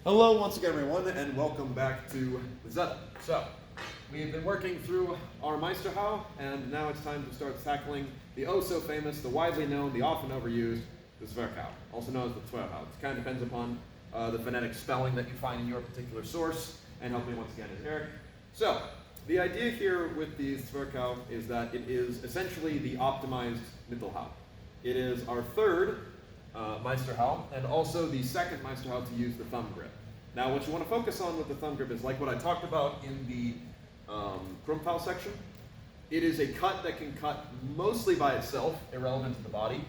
Hello once again everyone, and welcome back to Zettel. So, we've been working through our Zwerchhau, and now it's time to start tackling the oh-so-famous, the widely known, the often overused, the Zwerchhau, also known as the Zwerchhau. It kind of depends upon the phonetic spelling that you find in your particular source, and helping me once again is Eric. So, the idea here with the Zwerchhau is that it is essentially the optimized Mittelhau. It is our third Meisterhau, and also the second Meisterhau to use the thumb grip. Now, what you want to focus on with the thumb grip is like what I talked about in the Krumpfhau section. It is a cut that can cut mostly by itself, irrelevant to the body.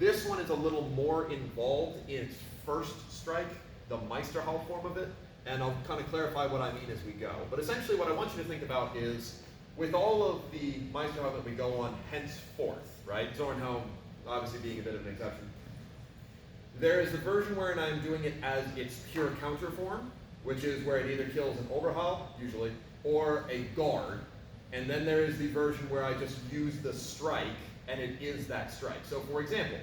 This one is a little more involved in its first strike, the Meisterhau form of it, and I'll kind of clarify what I mean as we go. But essentially what I want you to think about is, with all of the Meisterhau that we go on henceforth, right? Zwerchhau obviously being a bit of an exception. There is the version wherein I'm doing it as its pure counter form, which is where it either kills an Oberhau, usually, or a guard. And then there is the version where I just use the strike, and it is that strike. So for example,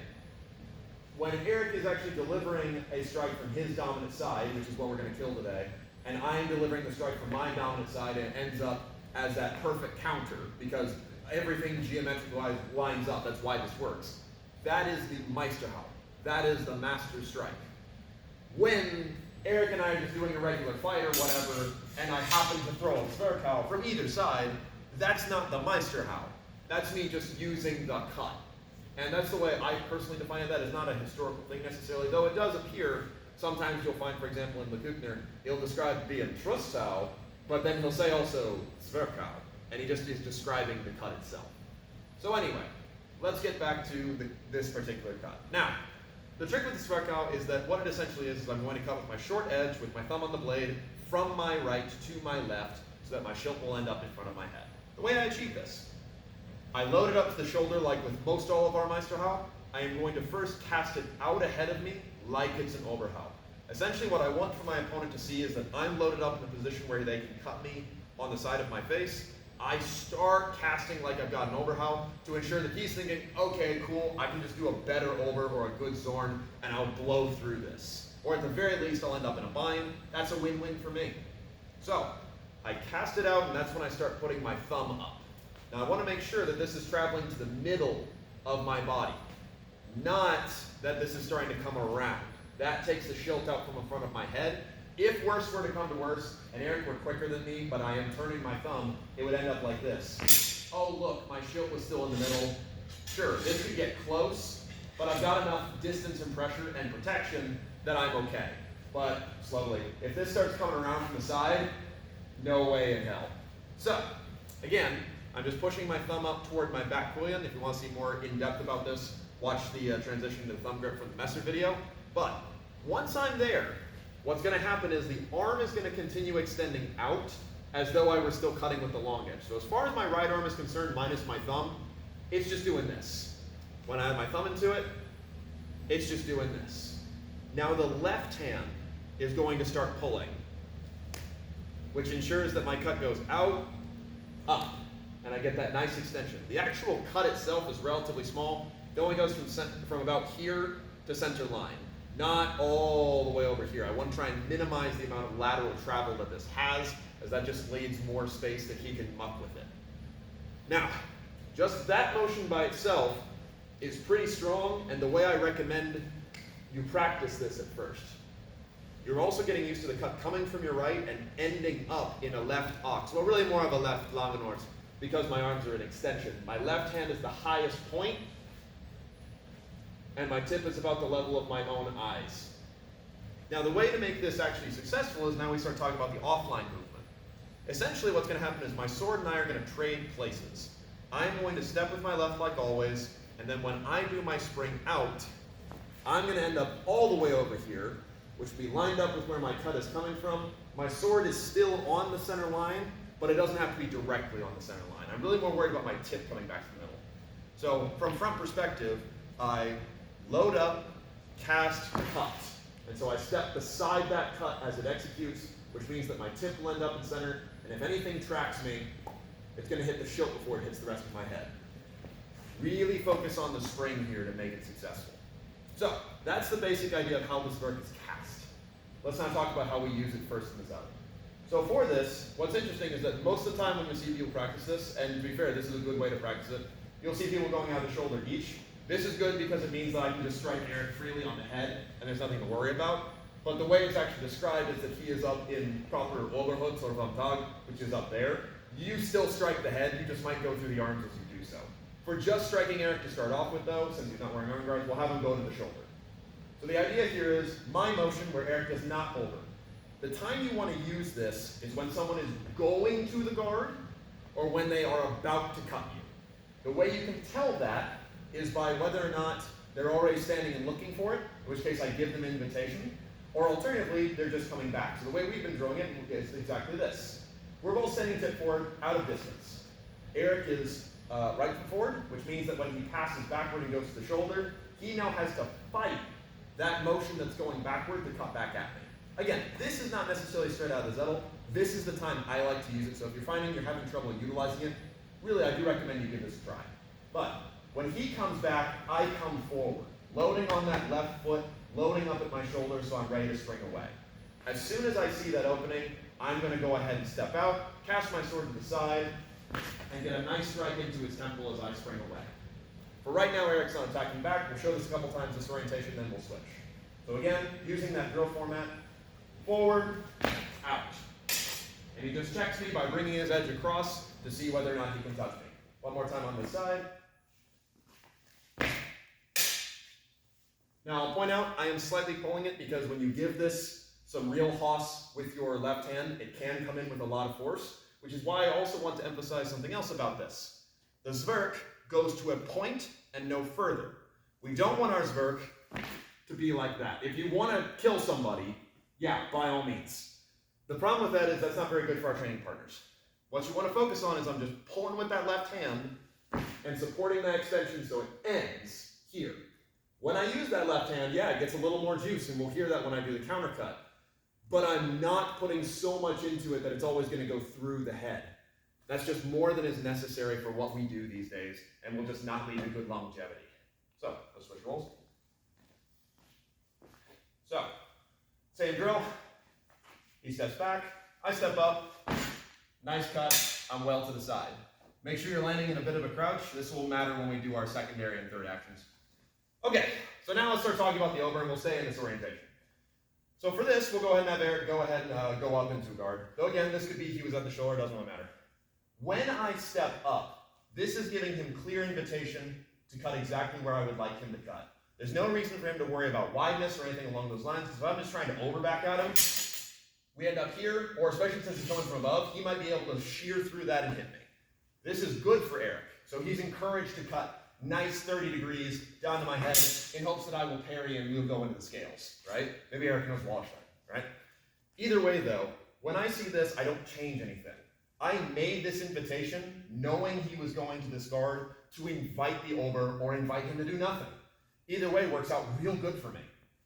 when Eric is actually delivering a strike from his dominant side, which is what we're going to kill today, and I am delivering the strike from my dominant side, and it ends up as that perfect counter, because everything geometrically lines up, that's why this works. That is the Meisterhau. That is the master strike. When Eric and I are just doing a regular fight or whatever, and I happen to throw a Zwerchhau from either side, that's not the Meisterhau. That's me just using the cut. And that's the way I personally define it. That is not a historical thing necessarily, though it does appear. Sometimes you'll find, for example, in Lekukner, he'll describe the Trusshau, but then he'll say also Zwerchhau, and he just is describing the cut itself. So anyway, let's get back to this particular cut. Now, the trick with the Zwerchhau is that what it essentially is I'm going to cut with my short edge with my thumb on the blade from my right to my left so that my schild will end up in front of my head. The way I achieve this, I load it up to the shoulder like with most all of our Meisterhau. I am going to first cast it out ahead of me like it's an Oberhau. Essentially what I want for my opponent to see is that I'm loaded up in a position where they can cut me on the side of my face. I start casting like I've got an Oberhau to ensure that he's thinking, okay, cool, I can just do a better Ober or a good Zorn and I'll blow through this. Or at the very least, I'll end up in a bind. That's a win-win for me. So, I cast it out and that's when I start putting my thumb up. Now I want to make sure that this is traveling to the middle of my body, not that this is starting to come around. That takes the schild out from in front of my head. If worse were to come to worse, and Eric were quicker than me, but I am turning my thumb, it would end up like this. Oh look, my schild was still in the middle. Sure, this could get close, but I've got enough distance and pressure and protection that I'm okay. But slowly, if this starts coming around from the side, no way in hell. So, again, I'm just pushing my thumb up toward my back quillion. If you want to see more in-depth about this, watch the transition to the thumb grip from the Messer video. But once I'm there, what's going to happen is the arm is going to continue extending out as though I were still cutting with the long edge. So as far as my right arm is concerned, minus my thumb, it's just doing this. When I have my thumb into it, it's just doing this. Now the left hand is going to start pulling, which ensures that my cut goes out, up, and I get that nice extension. The actual cut itself is relatively small. It only goes from about here to center line. Not all the way over here. I want to try and minimize the amount of lateral travel that this has, as that just leaves more space that he can muck with it. Now, just that motion by itself is pretty strong, and the way I recommend you practice this at first. You're also getting used to the cut coming from your right and ending up in a left ox. Well, really more of a left Langenort, because my arms are an extension. My left hand is the highest point, and my tip is about the level of my own eyes. Now the way to make this actually successful is now we start talking about the offline movement. Essentially what's going to happen is my sword and I are going to trade places. I'm going to step with my left like always, and then when I do my spring out, I'm going to end up all the way over here, which will be lined up with where my cut is coming from. My sword is still on the center line, but it doesn't have to be directly on the center line. I'm really more worried about my tip coming back to the middle. So from front perspective, I load up, cast, cut. And so I step beside that cut as it executes, which means that my tip will end up in center, and if anything tracks me, it's going to hit the schild before it hits the rest of my head. Really focus on the spring here to make it successful. So, that's the basic idea of how this Zwerch is cast. let's now talk about how we use it first in the Zettel. So for this, what's interesting is that most of the time when you see people practice this, and to be fair, this is a good way to practice it, you'll see people going out the shoulder each. This is good because it means that I can just strike Eric freely on the head, and there's nothing to worry about. But the way it's actually described is that he is up in proper Oberhut or Vantag, which is up there. You still strike the head, you just might go through the arms as you do so. For just striking Eric to start off with though, since he's not wearing arm guards, we'll have him go to the shoulder. So the idea here is my motion where Eric does not hold her. The time you want to use this is when someone is going to the guard or when they are about to cut you. The way you can tell that is by whether or not they're already standing and looking for it, in which case I give them an invitation, or alternatively, they're just coming back. So the way we've been drawing it is exactly this. We're both standing tip forward, out of distance. Eric is right foot forward, which means that when he passes backward and goes to the shoulder, he now has to fight that motion that's going backward to cut back at me. Again, this is not necessarily straight out of the Zettel. This is the time I like to use it. So if you're finding you're having trouble utilizing it, really I do recommend you give this a try. But when he comes back, I come forward, loading on that left foot, loading up at my shoulder so I'm ready to spring away. As soon as I see that opening, I'm going to go ahead and step out, cast my sword to the side, and get a nice strike into his temple as I spring away. For right now, Eric's not attacking back. We'll show this a couple times, this orientation, then we'll switch. So again, using that drill format, forward, out. And he just checks me by bringing his edge across to see whether or not he can touch me. One more time on this side. Now I'll point out, I am slightly pulling it because when you give this some real hoss with your left hand, it can come in with a lot of force, which is why I also want to emphasize something else about this. The Zwerch goes to a point and no further. We don't want our Zwerch to be like that. If you want to kill somebody, yeah, by all means. The problem with that is that's not very good for our training partners. What you want to focus on is I'm just pulling with that left hand and supporting that extension so it ends here. When I use that left hand, yeah, it gets a little more juice, and we'll hear that when I do the counter cut. But I'm not putting so much into it that it's always going to go through the head. That's just more than is necessary for what we do these days, and will just not lead to good longevity. So, let's switch roles. So, same drill. He steps back, I step up, nice cut, I'm well to the side. Make sure you're landing in a bit of a crouch. This will matter when we do our secondary and third actions. Okay, so now let's start talking about the over, and we'll stay in this orientation. So for this, we'll go ahead and have Eric go ahead and go up into guard. Though again, this could be he was at the shoulder, doesn't really matter. When I step up, this is giving him clear invitation to cut exactly where I would like him to cut. There's no reason for him to worry about wideness or anything along those lines. If I'm just trying to overback at him, we end up here, or especially since he's coming from above, he might be able to shear through that and hit me. This is good for Eric. So he's encouraged to cut nice 30 degrees down to my head in hopes that I will parry and we'll go into the scales, right? Maybe Eric knows Wallenstein, right? Either way though, when I see this, I don't change anything. I made this invitation knowing he was going to this guard to invite the over or invite him to do nothing. Either way works out real good for me.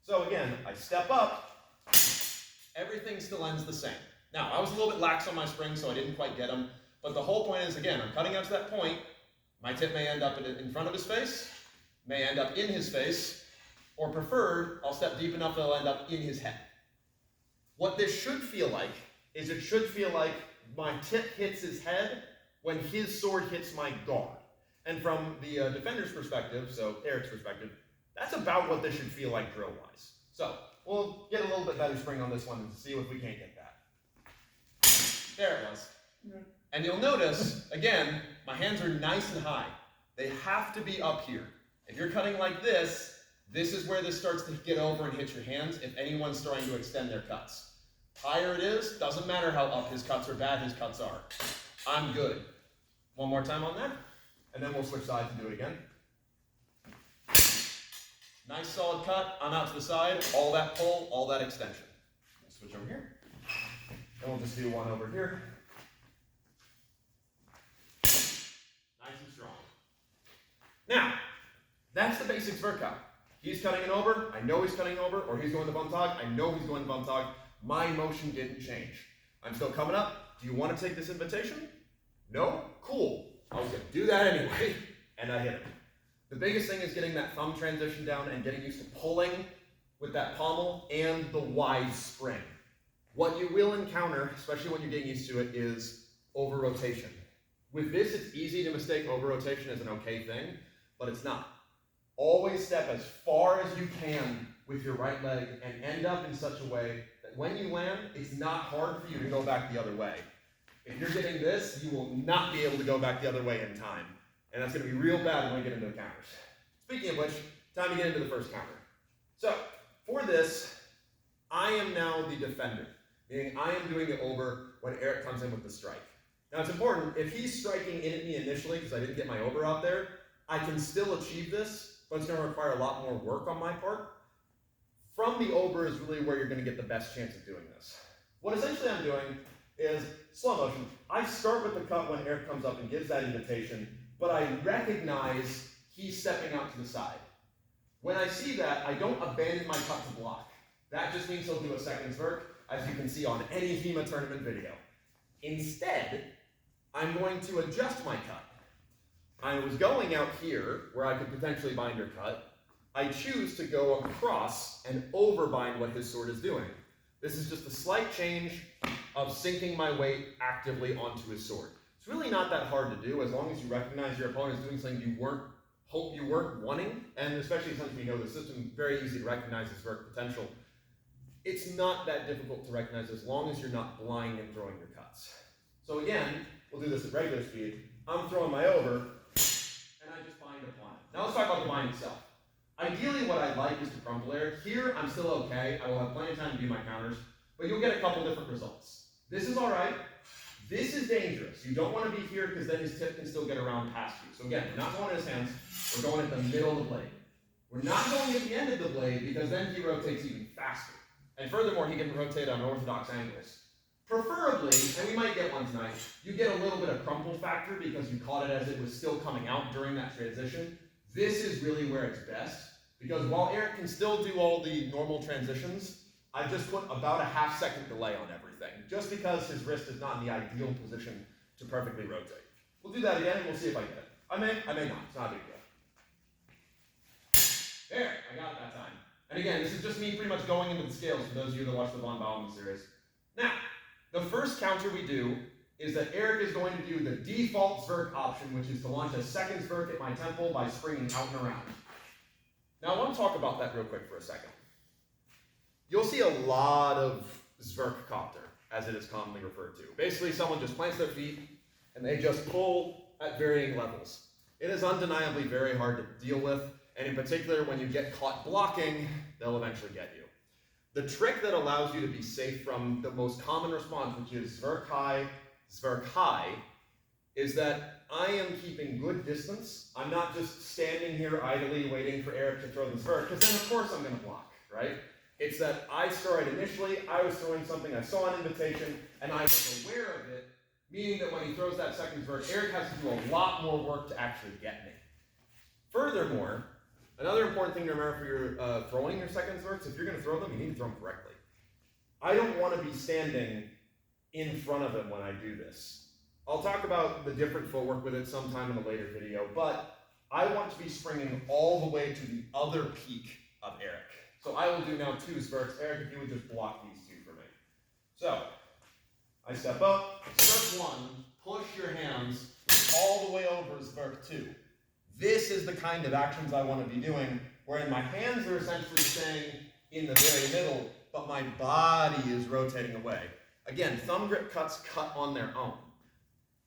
So again, I step up, everything still ends the same. Now, I was a little bit lax on my spring, so I didn't quite get him, but the whole point is, again, I'm cutting out to that point. My tip may end up in front of his face, may end up in his face, or preferred, I'll step deep enough that it'll end up in his head. What this should feel like is it should feel like my tip hits his head when his sword hits my guard. And from the defender's perspective, so Eric's perspective, that's about what this should feel like drill-wise. So we'll get a little bit better spring on this one and see if we can't get that. There it was. And you'll notice, again, my hands are nice and high. They have to be up here. If you're cutting like this is where this starts to get over and hit your hands if anyone's starting to extend their cuts. Higher it is, doesn't matter how up his cuts or bad his cuts are. I'm good. One more time on that, and then we'll switch sides and do it again. Nice solid cut, I'm out to the side, all that pull, all that extension. Let's switch over here, and we'll just do one over here. Now, that's the basic Zwerchhau. He's cutting it over, I know he's cutting over, or he's going to Vantag, I know he's going to Vantag. My motion didn't change. I'm still coming up. Do you want to take this invitation? No? Cool. I was going to do that anyway, and I hit him. The biggest thing is getting that thumb transition down and getting used to pulling with that pommel and the wide spring. What you will encounter, especially when you're getting used to it, is over-rotation. With this, it's easy to mistake over-rotation as an okay thing, but it's not. Always step as far as you can with your right leg and end up in such a way that when you land, it's not hard for you to go back the other way. If you're getting this, you will not be able to go back the other way in time. And that's going to be real bad when we get into the counters. Speaking of which, time to get into the first counter. So, for this, I am now the defender, meaning I am doing the over when Eric comes in with the strike. Now it's important, if he's striking in at me initially because I didn't get my over out there, I can still achieve this, but it's going to require a lot more work on my part. From the over is really where you're going to get the best chance of doing this. What essentially I'm doing is slow motion. I start with the cut when Eric comes up and gives that invitation, but I recognize he's stepping out to the side. When I see that, I don't abandon my cut to block. That just means he'll do a second zwerch, as you can see on any HEMA tournament video. Instead, I'm going to adjust my cut. I was going out here, where I could potentially bind or cut. I choose to go across and overbind what his sword is doing. This is just a slight change of sinking my weight actively onto his sword. It's really not that hard to do, as long as you recognize your opponent is doing something you weren't wanting, and especially since we know the system, very easy to recognize his zwerch potential. It's not that difficult to recognize as long as you're not blind and throwing your cuts. So again, we'll do this at regular speed. I'm throwing my over, and I just bind upon it. Now let's talk about the bind itself. Ideally, what I like is to crumple air. Here, I'm still okay. I will have plenty of time to do my counters, but you'll get a couple different results. This is all right. This is dangerous. You don't want to be here because then his tip can still get around past you. So again, we're not going at his hands. We're going at the middle of the blade. We're not going at the end of the blade because then he rotates even faster. And furthermore, he can rotate on orthodox angles. Preferably, and we might get one tonight, you get a little bit of crumple factor because you caught it as it was still coming out during that transition. This is really where it's best, because while Eric can still do all the normal transitions, I just put about a half-second delay on everything, just because his wrist is not in the ideal position to perfectly rotate. We'll do that again, and we'll see if I get it. I may not. It's not a big deal. There, I got it that time. And again, this is just me pretty much going into the scales for those of you that watch the Von Bauman series. Now, the first counter we do is that Eric is going to do the default zwerch option, which is to launch a second zwerch at my temple by springing out and around. Now, I want to talk about that real quick for a second. You'll see a lot of Zwerchcopter, as it is commonly referred to. Basically, someone just plants their feet, and they just pull at varying levels. It is undeniably very hard to deal with, and in particular, when you get caught blocking, they'll eventually get you. The trick that allows you to be safe from the most common response, which is zwerch high, is that I am keeping good distance. I'm not just standing here idly waiting for Eric to throw the zwerch, because then of course I'm going to block, right? It's that I started initially, I was throwing something, I saw an invitation, and I was aware of it, meaning that when he throws that second zwerch, Eric has to do a lot more work to actually get me. Furthermore, another important thing to remember for your throwing your second zwerchs, if you're going to throw them, you need to throw them correctly. I don't want to be standing in front of him when I do this. I'll talk about the different footwork with it sometime in a later video, but I want to be springing all the way to the other peak of Eric. So I will do now two zwerchs. Eric, if you would just block these two for me. So, I step up, zwerch 1, push your hands all the way over zwerch 2. This is the kind of actions I want to be doing, wherein my hands are essentially staying in the very middle, but my body is rotating away. Again, thumb grip cuts cut on their own.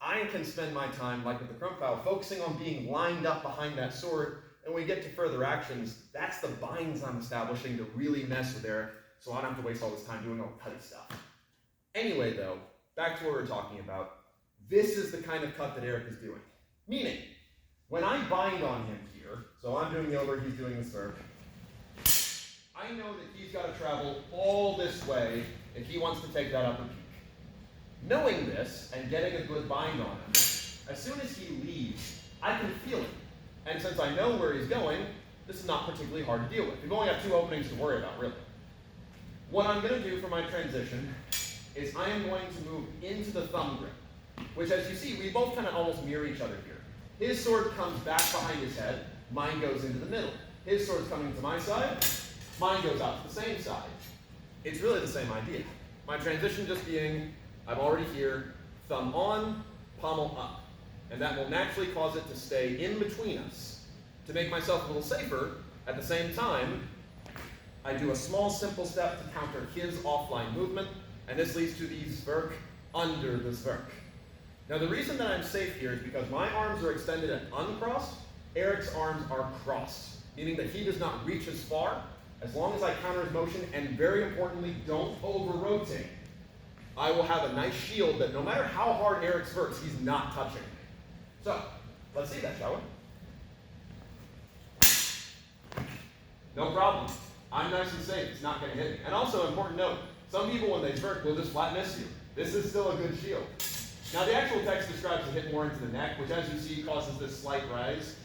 I can spend my time, like with the Krumpfau, focusing on being lined up behind that sword, and when we get to further actions, that's the binds I'm establishing to really mess with Eric, so I don't have to waste all this time doing all the cutty stuff. Anyway, though, back to what we're talking about. This is the kind of cut that Eric is doing. Meaning, when I bind on him here, so I'm doing the over, he's doing the zwerch, I know that he's got to travel all this way if he wants to take that upper peak. Knowing this, and getting a good bind on him, as soon as he leaves, I can feel it. And since I know where he's going, this is not particularly hard to deal with. We've only got two openings to worry about, really. What I'm going to do for my transition is I am going to move into the thumb grip, which, as you see, we both kind of almost mirror each other here. His sword comes back behind his head, mine goes into the middle. His sword's coming to my side, Mine goes out to the same side. It's really the same idea. My transition just being, I'm already here, thumb on, pommel up. And that will naturally cause it to stay in between us. To make myself a little safer, at the same time, I do a small simple step to counter his offline movement, and this leads to the Zwerch under the Zwerch. Now the reason that I'm safe here is because my arms are extended and uncrossed, Eric's arms are crossed, meaning that he does not reach as far, as long as I counter his motion, and very importantly, don't over-rotate. I will have a nice shield that no matter how hard Eric zwerchs, he's not touching me. So, let's see that, shall we? No problem. I'm nice and safe. It's not going to hit me. And also, important note, some people when they zwerch will just flat miss you. This is still a good shield. Now, the actual text describes a hit more into the neck, which as you see causes this slight rise.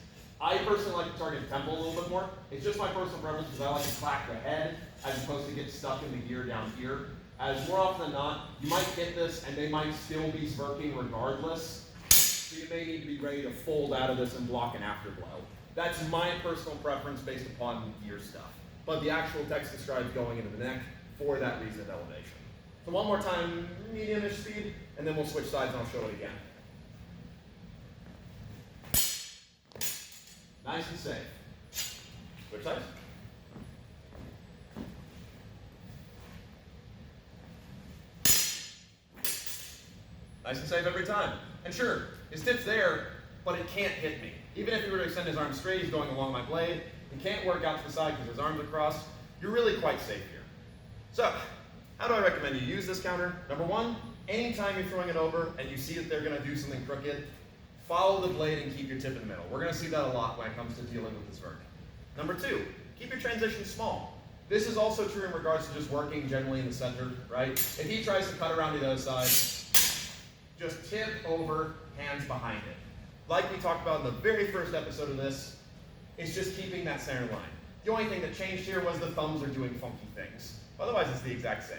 I personally like to target the temple a little bit more. It's just my personal preference because I like to clack the head as opposed to get stuck in the gear down here. As more often than not, you might hit this and they might still be zwerching regardless. So you may need to be ready to fold out of this and block an afterblow. That's my personal preference based upon gear stuff. But the actual text describes going into the neck for that reason of elevation. So one more time, medium-ish speed, and then we'll switch sides and I'll show it again. Nice and safe. Switch sides. Nice and safe every time. And sure, his tip's there, but it can't hit me. Even if he were to extend his arm straight, he's going along my blade. He can't work out to the side because his arms are crossed. You're really quite safe here. So, how do I recommend you use this counter? Number one, anytime you're throwing it over and you see that they're going to do something crooked, follow the blade and keep your tip in the middle. We're going to see that a lot when it comes to dealing with this Zwerch. Number two, keep your transition small. This is also true in regards to just working generally in the center, right? If he tries to cut around to the other side, just tip over, hands behind it. Like we talked about in the very first episode of this, it's just keeping that center line. The only thing that changed here was the thumbs are doing funky things. Otherwise, it's the exact same.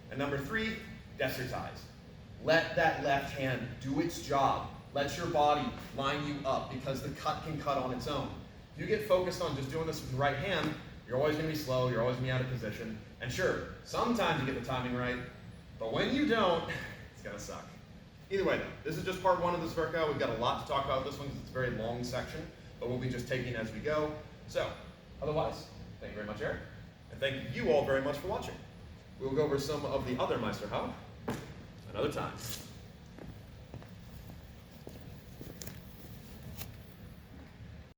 And number three, dessertize. Let that left hand do its job. Let your body line you up because the cut can cut on its own. If you get focused on just doing this with the right hand, you're always going to be slow, you're always going to be out of position. And sure, sometimes you get the timing right, but when you don't, it's going to suck. Either way though, this is just part one of this workout. We've got a lot to talk about with this one because it's a very long section, but we'll be just taking as we go. So, otherwise, thank you very much, Eric. And thank you all very much for watching. We'll go over some of the other Meisterhau another time.